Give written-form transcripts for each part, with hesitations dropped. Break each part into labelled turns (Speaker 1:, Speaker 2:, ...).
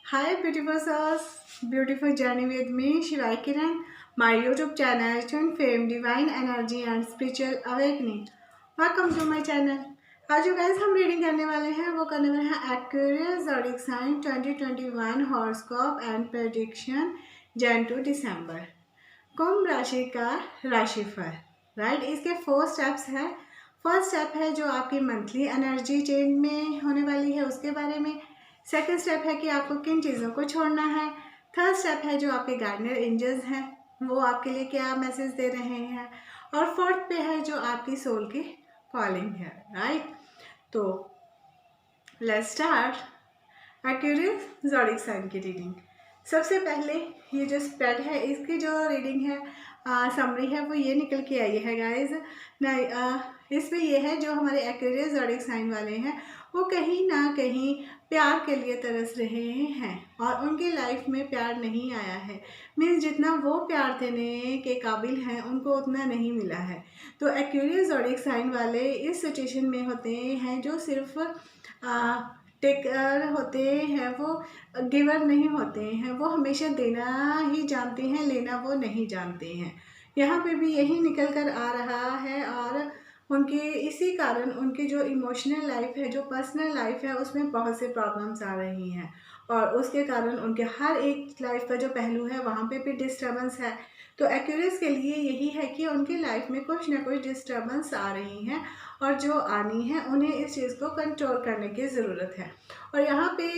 Speaker 1: Hi, beautiful souls. Beautiful journey with me, Shivai Kiran. My YouTube channel is Twin Fame, Divine Energy and Spiritual Awakening. Welcome to my channel. आज जो guys हम reading करने वाले हैं वो करने वाले हैं Aquarius zodiac sign 2021 horoscope and prediction Jan to December. Kumbh राशि का राशिफल। राइट, इसके 4 स्टेप्स हैं। फर्स्ट स्टेप है जो आपकी मंथली एनर्जी चेंज में होने वाली है उसके बारे में। सेकंड स्टेप है कि आपको किन चीज़ों को छोड़ना है। थर्ड स्टेप है जो आपके गार्डनर एंजल्स हैं वो आपके लिए क्या मैसेज दे रहे हैं। और फोर्थ पे है जो आपकी सोल की कॉलिंग है। राइट, तो let's start Aquarius zodiac sign की रीडिंग। सबसे पहले ये जो स्प्रेड है इसकी जो रीडिंग है समरी है वो ये निकल के आई है गाइज। इसमें ये है जो हमारे एक्वेरियस ज़ोडिएक साइन वाले हैं वो कहीं ना कहीं प्यार के लिए तरस रहे हैं और उनकी लाइफ में प्यार नहीं आया है। मीन्स जितना वो प्यार देने के काबिल हैं उनको उतना नहीं मिला है। तो एक्वेरियस ज़ोडिएक साइन वाले इस सिचुएशन में होते हैं जो सिर्फ टेकर होते हैं, वो गिवर नहीं होते हैं। वो हमेशा देना ही जानते हैं, लेना वो नहीं जानते हैं। यहाँ पे भी यही निकल कर आ रहा है और उनके इसी कारण उनकी जो इमोशनल लाइफ है, जो पर्सनल लाइफ है, उसमें बहुत से प्रॉब्लम्स आ रही हैं और उसके कारण उनके हर एक लाइफ का जो पहलू है वहाँ पे भी डिस्टर्बेंस है। तो एक्वेरियस के लिए यही है कि उनकी लाइफ में कुछ ना कुछ डिस्टर्बेंस आ रही हैं और जो आनी है उन्हें इस चीज़ को कंट्रोल करने की ज़रूरत है। और यहाँ पे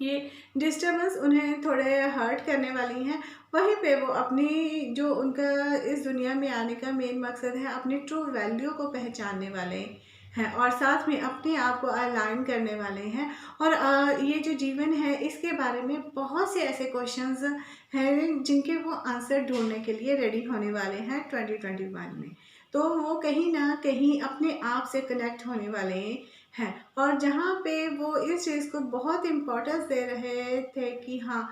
Speaker 1: ये डिस्टर्बेंस उन्हें थोड़े हर्ट करने वाली हैं। वहीं पे वो अपनी जो उनका इस दुनिया में आने का मेन मकसद है अपनी ट्रू वैल्यू को पहचानने वाले हैं और साथ में अपने आप को अलाइन करने वाले हैं। और ये जो जीवन है इसके बारे में बहुत से ऐसे क्वेश्चंस हैं जिनके वो आंसर ढूंढने के लिए रेडी होने वाले हैं 2021 में। तो वो कहीं ना कहीं अपने आप से कनेक्ट होने वाले हैं और जहाँ पे वो इस चीज़ को बहुत इम्पोर्टेंस दे रहे थे कि हाँ,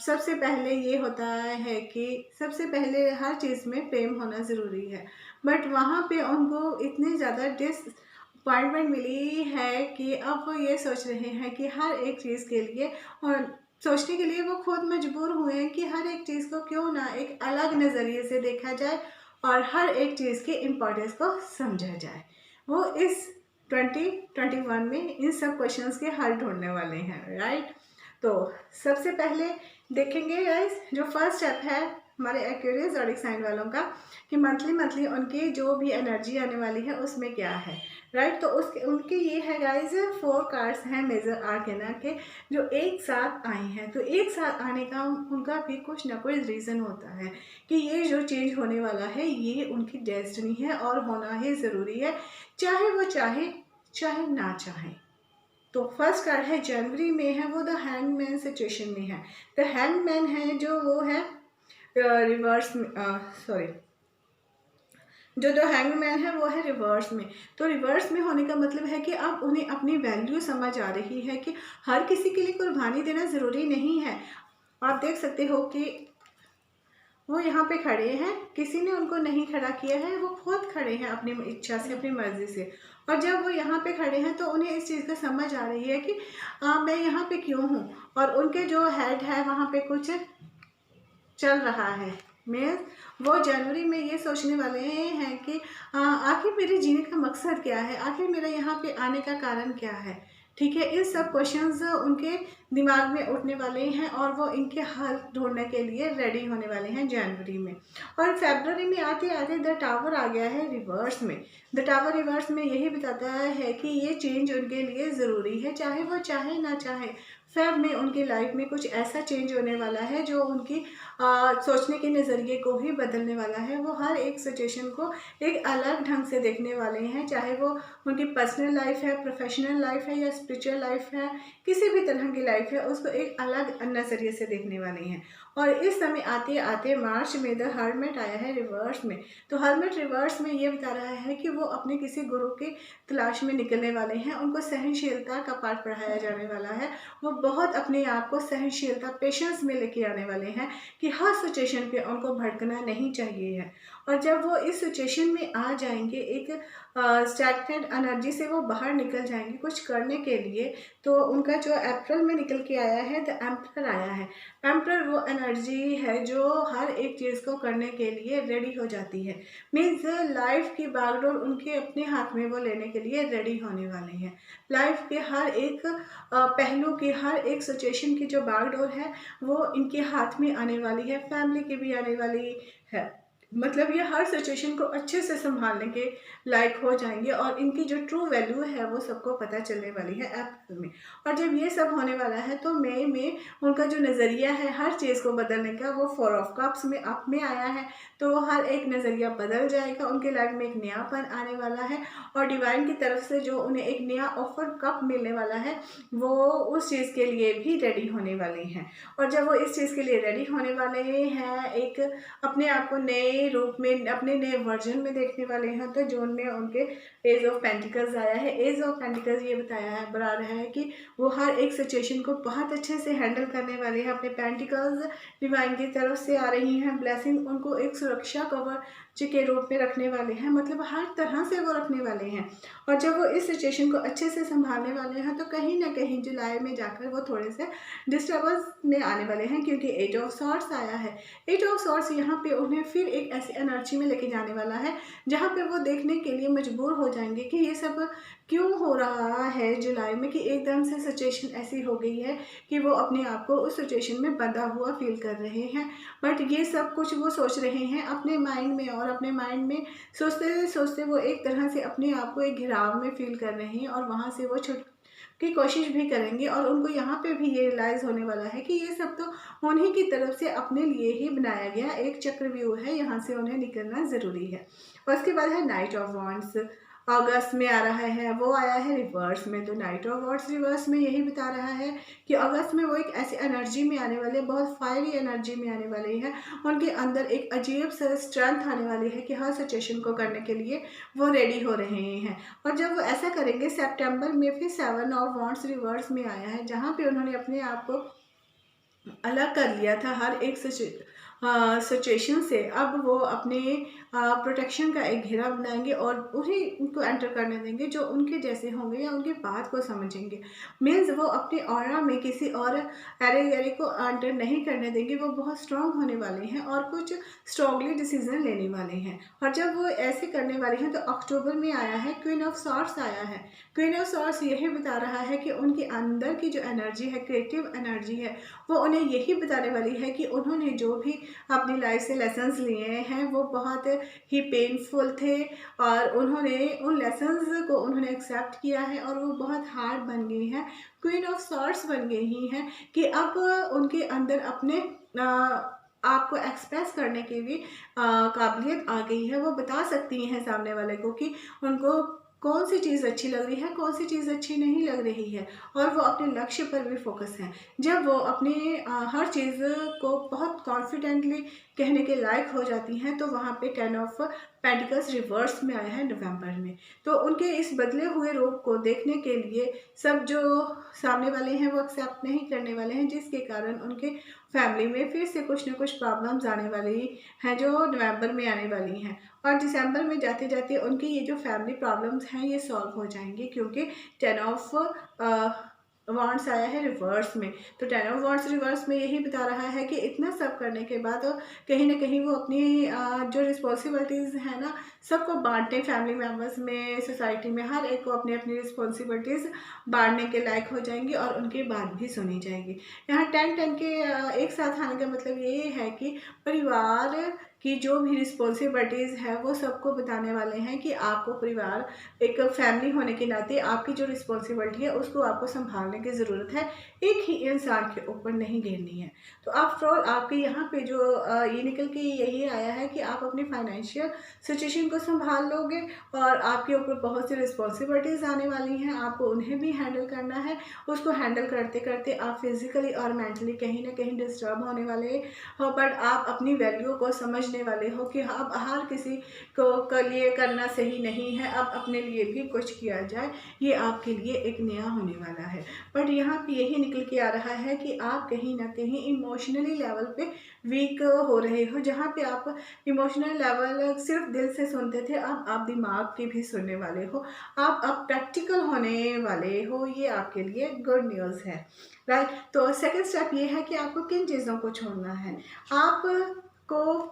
Speaker 1: सबसे पहले ये होता है कि सबसे पहले हर चीज़ में प्रेम होना ज़रूरी है। बट वहाँ पे उनको इतनी ज़्यादा डिसअपॉइंटमेंट मिली है कि अब वो ये सोच रहे हैं कि हर एक चीज़ के लिए और सोचने के लिए वो खुद मजबूर हुए हैं कि हर एक चीज़ को क्यों ना एक अलग नज़रिए से देखा जाए और हर एक चीज़ की इम्पोर्टेंस को समझा जाए। वो इस 2021 में इन सब क्वेश्चंस के हल ढूंढने वाले हैं। राइट, तो सबसे पहले देखेंगे गाइस जो फर्स्ट स्टेप है हमारे एक्वेरियस ज़ोडिएक साइन वालों का कि मंथली उनकी जो भी एनर्जी आने वाली है उसमें क्या है। राइट, तो उसके उनके ये है गाइस 4 कार्ड्स हैं मेजर आर्केना के जो एक साथ आए हैं। तो एक साथ आने का उनका भी कुछ ना कुछ रीज़न होता है कि ये जो चेंज होने वाला है ये उनकी डेस्टिनी है और होना ही ज़रूरी है, चाहे वो चाहे ना चाहे। तो फर्स्ट कार्ड है जनवरी में है वो द हैंगमैन सिचुएशन में है। द हैंगमैन है जो वो है रिवर्स में, सॉरी, जो द हैंगमैन है वो है रिवर्स में। तो रिवर्स में होने का मतलब है कि अब उन्हें अपनी वैल्यू समझ आ रही है कि हर किसी के लिए कुर्बानी देना ज़रूरी नहीं है। आप देख सकते हो कि वो यहाँ पे खड़े हैं, किसी ने उनको नहीं खड़ा किया है, वो खुद खड़े हैं अपनी इच्छा से, अपनी मर्जी से। और जब वो यहाँ पे खड़े हैं तो उन्हें इस चीज़ का समझ आ रही है कि मैं यहाँ पे क्यों हूँ। और उनके जो हेड है वहाँ पे कुछ चल रहा है। मीन्स वो जनवरी में ये सोचने वाले हैं कि आखिर मेरे जीने का मकसद क्या है, आखिर मेरा यहाँ पे आने का कारण क्या है। ठीक है, इन सब क्वेश्चंस उनके दिमाग में उठने वाले हैं और वो इनके हल ढूंढने के लिए रेडी होने वाले हैं जनवरी में। और फरवरी में आते आते द टावर आ गया है रिवर्स में। द टावर रिवर्स में यही बताता है कि ये चेंज उनके लिए ज़रूरी है, चाहे वो चाहे ना चाहे। फेब में उनकी लाइफ में कुछ ऐसा चेंज होने वाला है जो उनकी सोचने के नज़रिए को ही बदलने वाला है। वो हर एक सिचुएशन को एक अलग ढंग से देखने वाले हैं, चाहे वो उनकी पर्सनल लाइफ है, प्रोफेशनल लाइफ है या स्पिरिचुअल लाइफ है, किसी भी तरह की लाइफ है उसको एक अलग नज़रिए से देखने वाले हैं। और इस समय आते आते मार्च में द हर्मिट आया है रिवर्स में। तो हर्मिट रिवर्स में ये बता रहा है कि वो अपने किसी गुरु की तलाश में निकलने वाले हैं। उनको सहनशीलता का पाठ पढ़ाया जाने वाला है। वो बहुत अपने आप को सहनशीलता, पेशेंस में लेके आने वाले हैं कि हर सिचुएशन पे उनको भटकना नहीं चाहिए है। और जब वो इस सिचुएशन में आ जाएंगे, एक स्टैग्नेंट एनर्जी से वो बाहर निकल जाएंगे कुछ करने के लिए, तो उनका जो अप्रैल में निकल के आया है द एम्परर आया है। एम्परर वो एनर्जी है जो हर एक चीज़ को करने के लिए रेडी हो जाती है। मीन्स लाइफ की बागडोर उनके अपने हाथ में वो लेने के लिए रेडी होने वाले हैं। लाइफ के हर एक पहलू की, हर एक सिचुएशन की जो बागडोर है वो इनके हाथ में आने वाली है, फैमिली की भी आने वाली है। मतलब ये हर सिचुएशन को अच्छे से संभालने के लायक हो जाएंगे और इनकी जो ट्रू वैल्यू है वो सबको पता चलने वाली है अप्रैल में। और जब ये सब होने वाला है तो मई में उनका जो नज़रिया है हर चीज़ को बदलने का, वो 4 ऑफ कप्स में अप में आया है, तो हर एक नज़रिया बदल जाएगा, उनके लाइफ में एक नयापन आने वाला है और डिवाइन की तरफ से जो उन्हें एक नया ऑफर कप मिलने वाला है वो उस चीज़ के लिए भी रेडी होने वाले हैं। और जब वो इस चीज़ के लिए रेडी होने वाले हैं, एक अपने आप को नए रूप में, अपने नए वर्जन में देखने वाले हैं, तो जून में उनके एज ऑफ पेंटिकल्स आया है। एज ऑफ पेंटिकल्स ये बता रहा है कि वो हर एक सिचुएशन को बहुत अच्छे से हैंडल करने वाले हैं। अपने पेंटिकल्स डिवाइन की तरफ से आ रही हैं, ब्लेसिंग उनको एक सुरक्षा कवच के रूप में रखने वाले हैं, मतलब हर तरह से वो रखने वाले हैं। और जब वो इस सिचुएशन को अच्छे से संभालने वाले हैं तो कहीं ना कहीं जुलाई में जाकर वो थोड़े से डिस्टर्बेंस में आने वाले हैं, क्योंकि 8 ऑफ सॉर्ड्स आया है। 8 ऑफ सॉर्ड्स यहाँ पे उन्हें फिर एक ऐसी एनर्जी में लेके जाने वाला है जहाँ पे वो देखने के लिए मजबूर हो जाएंगे कि ये सब क्यों हो रहा है जुलाई में, कि एकदम से सिचुएशन ऐसी हो गई है कि वो अपने आप को उस सिचुएशन में बंधा हुआ फील कर रहे हैं। बट ये सब कुछ वो सोच रहे हैं अपने माइंड में, और अपने माइंड में सोचते सोचते वो एक तरह से अपने आप को एक घिराव में फील कर रहे हैं और वहाँ से वो छुट की कोशिश भी करेंगे। और उनको यहाँ पे भी ये रियलाइज़ होने वाला है कि ये सब तो उन्हीं की तरफ से अपने लिए ही बनाया गया एक चक्रव्यूह है, यहाँ से उन्हें निकलना ज़रूरी है। और उसके बाद है नाइट ऑफ वॉन्ड्स, अगस्त में आ रहा है, वो आया है रिवर्स में। तो नाइट ऑफ वॉन्ड्स रिवर्स में यही बता रहा है कि अगस्त में वो एक ऐसी एनर्जी में आने वाले, बहुत फायरी एनर्जी में आने वाले हैं। उनके अंदर एक अजीब सा स्ट्रेंथ आने वाली है कि हर सिचुएशन को करने के लिए वो रेडी हो रहे हैं। और जब वो ऐसा करेंगे सितंबर में फिर 7 ऑफ वॉन्ड्स रिवर्स में आया है, जहाँ पे उन्होंने अपने आप को अलग कर लिया था हर एक सिचुएशन से। अब वो अपने प्रोटेक्शन का एक घेरा बनाएंगे और उन्हीं उनको एंटर करने देंगे जो उनके जैसे होंगे या उनकी बात को समझेंगे। मीन्स वो अपने ऑरा में किसी और एरे को एंटर नहीं करने देंगे। वो बहुत स्ट्रांग होने वाले हैं और कुछ स्ट्रांगली डिसीजन लेने वाले हैं। और जब वो ऐसे करने वाले हैं तो अक्टूबर में आया है क्वीन ऑफ सॉर्ड्स आया है। क्वीन ऑफ सॉर्ड्स यही बता रहा है कि उनके अंदर की जो एनर्जी है, क्रिएटिव एनर्जी है, वो उन्हें यही बताने वाली है कि उन्होंने जो भी अपनी लाइफ से लेसन्स लिए हैं वो बहुत ही पेनफुल थे और उन्होंने उन लेसन्स को उन्होंने एक्सेप्ट किया है और वो बहुत हार्ड बन गई हैं, क्वीन ऑफ सॉर्ड्स बन गई हैं कि अब उनके अंदर अपने आपको एक्सप्रेस करने की भी काबिलियत आ गई है। वो बता सकती हैं सामने वाले को कि उनको कौन सी चीज़ अच्छी लग रही है, कौन सी चीज़ अच्छी नहीं लग रही है, और वो अपने लक्ष्य पर भी फोकस हैं। जब वो अपने हर चीज़ को बहुत कॉन्फिडेंटली कहने के लायक हो जाती हैं तो वहाँ पे 10 ऑफ पेंटिकल्स रिवर्स में आया है नवंबर में। तो उनके इस बदले हुए रूप को देखने के लिए सब जो सामने वाले हैं वो एक्सेप्ट नहीं करने वाले हैं, जिसके कारण उनके फैमिली में फिर से कुछ ना कुछ प्रॉब्लम्स आने वाली हैं जो नवंबर में आने वाली हैं। और दिसंबर में जाते जाते उनकी ये जो फैमिली प्रॉब्लम्स हैं ये सॉल्व हो जाएंगी, क्योंकि 10 ऑफ वॉन्ड्स आया है रिवर्स में। तो 10 ऑफ वॉन्ड्स रिवर्स में यही बता रहा है कि इतना सब करने के बाद कहीं ना कहीं वो अपनी जो रिस्पॉन्सिबिलिटीज़ हैं ना सबको बांटने, फैमिली मेम्बर्स में, सोसाइटी में, हर एक को अपनी अपनी रिस्पॉन्सिबिलिटीज़ बांटने के लायक हो जाएंगी और उनकी बात भी सुनी जाएगी। यहाँ 10-10 के एक साथ आने का मतलब ये है कि परिवार की जो भी रिस्पॉन्सिबिलिटीज़ है वो सबको बताने वाले हैं कि आपको परिवार, एक फैमिली होने के नाते आपकी जो रिस्पॉन्सिबिलिटी है उसको आपको संभालने की ज़रूरत है, एक ही इंसान के ऊपर नहीं घेरनी है। तो आफ्टर ऑल आपके यहाँ पे जो ये निकल के यही आया है कि आप अपनी फाइनेंशियल सिचुएशन को संभाल लोगे और आपके ऊपर बहुत सी रिस्पॉन्सिबिलिटीज़ आने वाली हैं, आपको उन्हें भी हैंडल करना है। उसको हैंडल करते करते आप फिजिकली और मेंटली कहीं ना कहीं डिस्टर्ब होने वाले हो, बट आप अपनी वैल्यू को समझ समझने वाले हो कि अब हर किसी को लिए करना सही नहीं है, अब अपने लिए भी कुछ किया जाए, ये आपके लिए एक नया होने वाला है। बट यहाँ पे यही निकल के आ रहा है कि आप कहीं ना कहीं इमोशनली लेवल पे वीक हो रहे हो। जहाँ पे आप इमोशनल लेवल सिर्फ दिल से सुनते थे, अब आप दिमाग की भी सुनने वाले हो, आप अब प्रैक्टिकल होने वाले हो, ये आपके लिए गुड न्यूज़ है, राइट। तो सेकंड स्टेप ये है कि आपको किन चीज़ों को छोड़ना है। आपको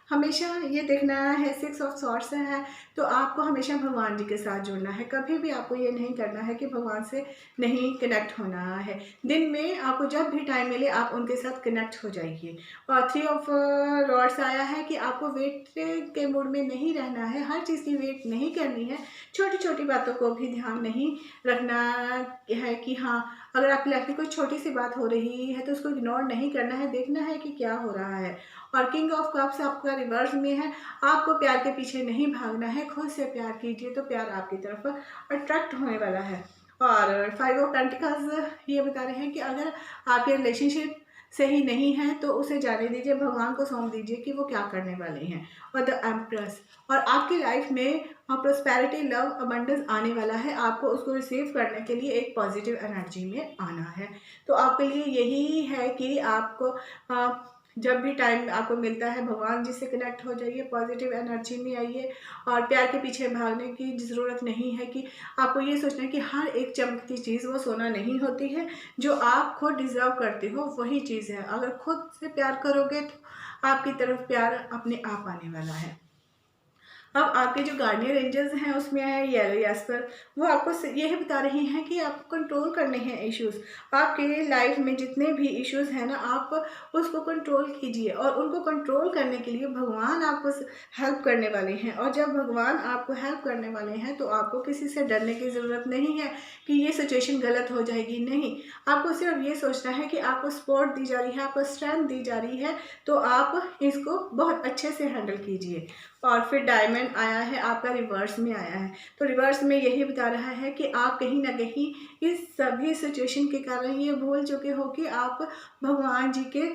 Speaker 1: हमेशा ये देखना है, 6 ऑफ सॉर्ड्स है, तो आपको हमेशा भगवान जी के साथ जुड़ना है। कभी भी आपको ये नहीं करना है कि भगवान से नहीं कनेक्ट होना है। दिन में आपको जब भी टाइम मिले आप उनके साथ कनेक्ट हो जाइए। और 3 ऑफ रॉड्स आया है कि आपको वेट के मूड में नहीं रहना है, हर चीज़ की वेट नहीं करनी है, छोटी छोटी बातों को भी ध्यान नहीं रखना है कि हाँ, अगर आपकी लाइफ में कोई छोटी सी बात हो रही है तो उसको इग्नोर नहीं करना है, देखना है कि क्या हो रहा है। और किंग ऑफ कप्स आपका रिवर्स में है, आपको प्यार के पीछे नहीं भागना है, खुद से प्यार कीजिए तो प्यार आपकी तरफ अट्रैक्ट होने वाला है। और 5 ऑफ पेंटिकल्स ये बता रहे हैं कि अगर आपके रिलेशनशिप सही नहीं है तो उसे जाने दीजिए, भगवान को सौंप दीजिए कि वो क्या करने वाले हैं। और द एम्प्रेस, और आपकी लाइफ में प्रोस्पेरिटी, लव, अबंडेंस आने वाला है, आपको उसको रिसीव करने के लिए एक पॉजिटिव एनर्जी में आना है। तो आपके लिए यही है कि आपको जब भी टाइम आपको मिलता है भगवान जी से कनेक्ट हो जाइए, पॉजिटिव एनर्जी में आइए। और प्यार के पीछे भागने की ज़रूरत नहीं है कि आपको ये सोचना है कि हर एक चमकती चीज़ वो सोना नहीं होती है, जो आप खुद डिज़र्व करते हो वही चीज़ है। अगर खुद से प्यार करोगे तो आपकी तरफ प्यार अपने आप आने वाला है। अब आपके जो गार्डियन एंजल्स हैं उसमें है येलो एस्पर, वो आपको यही बता रही हैं कि आपको कंट्रोल करने हैं इश्यूज। आपके लाइफ में जितने भी इश्यूज हैं ना, आप उसको कंट्रोल कीजिए, और उनको कंट्रोल करने के लिए भगवान आपको हेल्प करने वाले हैं। और जब भगवान आपको हेल्प करने वाले हैं तो आपको किसी से डरने की ज़रूरत नहीं है कि ये सिचुएशन गलत हो जाएगी, नहीं। आपको सिर्फ ये सोचना है कि आपको सपोर्ट दी जा रही है, आपको स्ट्रेंथ दी जा रही है, तो आप इसको बहुत अच्छे से हैंडल कीजिए। और फिर डायमंड आया है, आपका रिवर्स में आया है, तो रिवर्स में यही बता रहा है कि आप कहीं ना कहीं इस सभी सिचुएशन के कारण ये भूल चुके हो कि आप भगवान जी के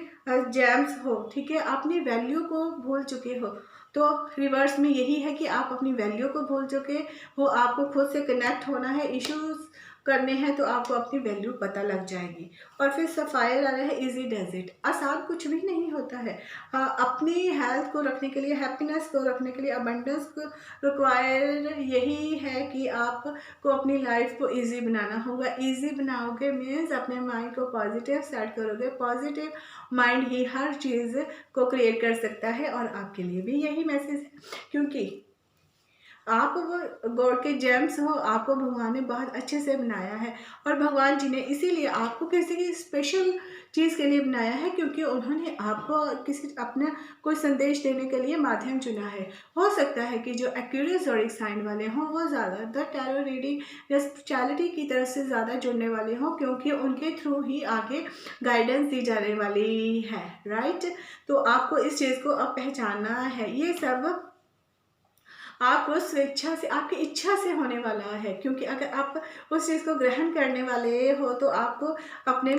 Speaker 1: जेम्स हो, ठीक है, अपनी वैल्यू को भूल चुके हो। तो रिवर्स में यही है कि आप अपनी वैल्यू को भूल चुके हो, आपको खुद से कनेक्ट होना है, इश्यूज करने हैं तो आपको अपनी वैल्यू पता लग जाएगी। और फिर सफायर आ रहा है, इजी डज इट, आसान कुछ भी नहीं होता है। अपनी हेल्थ को रखने के लिए, हैप्पीनेस को रखने के लिए, अबंडेंस को रिक्वायर यही है कि आपको अपनी लाइफ को इजी बनाना होगा। इजी बनाओगे मीन्स अपने माइंड को पॉजिटिव सेट करोगे, पॉजिटिव माइंड ही हर चीज़ को क्रिएट कर सकता है। और आपके लिए भी यही मैसेज है, क्योंकि आप वो गॉड के जेम्स हो, आपको भगवान ने बहुत अच्छे से बनाया है। और भगवान जी ने इसीलिए आपको किसी की स्पेशल चीज़ के लिए बनाया है, क्योंकि उन्होंने आपको किसी अपना कोई संदेश देने के लिए माध्यम चुना है। हो सकता है कि जो एक्यूरियस ज़ोडिएक साइन वाले हों वो ज़्यादातर टैरो रीडिंग या स्पिरिचुअलिटी की तरफ से ज़्यादा जुड़ने वाले हों, क्योंकि उनके थ्रू ही आगे गाइडेंस दी जाने वाली है, राइट। तो आपको इस चीज़ को अब पहचानना है। ये सब आपको स्वेच्छा से, आपकी इच्छा से होने वाला है, क्योंकि अगर आप उस चीज़ को ग्रहण करने वाले हो तो आपको अपने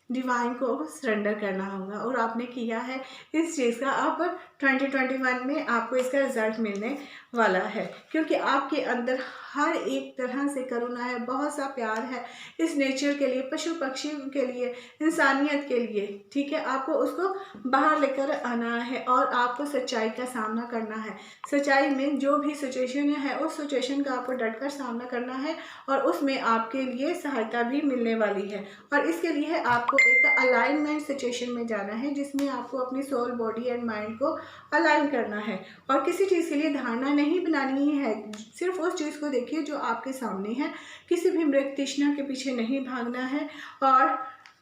Speaker 1: डिवाइन को सरेंडर करना होगा। और आपने किया है इस चीज़ का, अब 2021 में आपको इसका रिजल्ट मिलने वाला है, क्योंकि आपके अंदर हर एक तरह से करुणा है, बहुत सा प्यार है इस नेचर के लिए, पशु पक्षी के लिए, इंसानियत के लिए, ठीक है। आपको उसको बाहर लेकर आना है और आपको सच्चाई का सामना करना है। सच्चाई में जो भी सिचुएशन है उस सिचुएशन का आपको डटकर सामना करना है, और उसमें आपके लिए सहायता भी मिलने वाली है। और इसके लिए आपको एक अलाइनमेंट सिचुएशन में जाना है, जिसमें आपको अपनी सोल, बॉडी एंड माइंड को अलाइन करना है। और किसी चीज़ के लिए धारणा नहीं बनानी है, सिर्फ उस चीज़ को देखिए जो आपके सामने है, किसी भी मृग तृष्णा के पीछे नहीं भागना है। और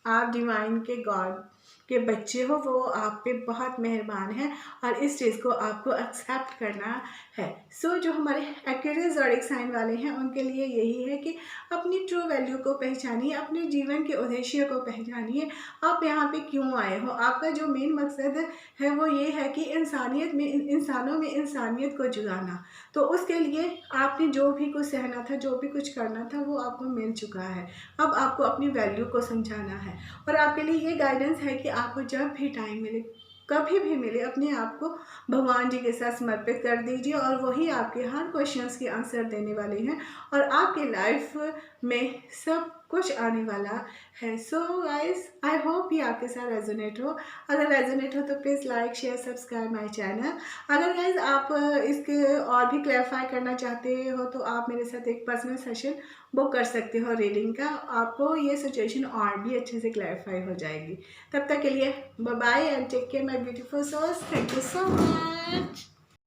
Speaker 1: आप डिवाइन के गॉड के बच्चे हो, वो आप पे बहुत मेहरबान है, और इस चीज़ को आपको एक्सेप्ट करना है। सो जो हमारे एक्यूरियस ज़ोडिएक साइन वाले हैं उनके लिए यही है कि अपनी ट्रू वैल्यू को पहचानिए, अपने जीवन के उद्देश्य को पहचानिए, आप यहाँ पे क्यों आए हो। आपका जो मेन मकसद है वो ये है कि इंसानियत में, इंसानों में इंसानियत को जगाना। तो उसके लिए आपने जो भी कुछ सहना था, जो भी कुछ करना था, वो आपको मिल चुका है। अब आपको अपनी वैल्यू को समझाना है। और आपके लिए ये गाइडेंस है कि आपको जब भी टाइम मिले कभी भी मिले अपने आप को भगवान जी के साथ समर्पित कर दीजिए और वही आपके हर क्वेश्चंस के आंसर देने वाले हैं और आपकी लाइफ में सब कुछ आने वाला है। सो गाइस, आई होप ये आपके साथ रेजोनेट हो। अगर रेजोनेट हो तो please like share subscribe my channel. अगर गाइस आप इसके और भी क्लैरिफाई करना चाहते हो तो आप मेरे साथ एक पर्सनल सेशन बुक कर सकते हो रीडिंग का, आपको ये सिचुएशन और भी अच्छे से क्लैरिफाई हो जाएगी। तब तक के लिए bye bye and take care my beautiful souls. Thank you so much.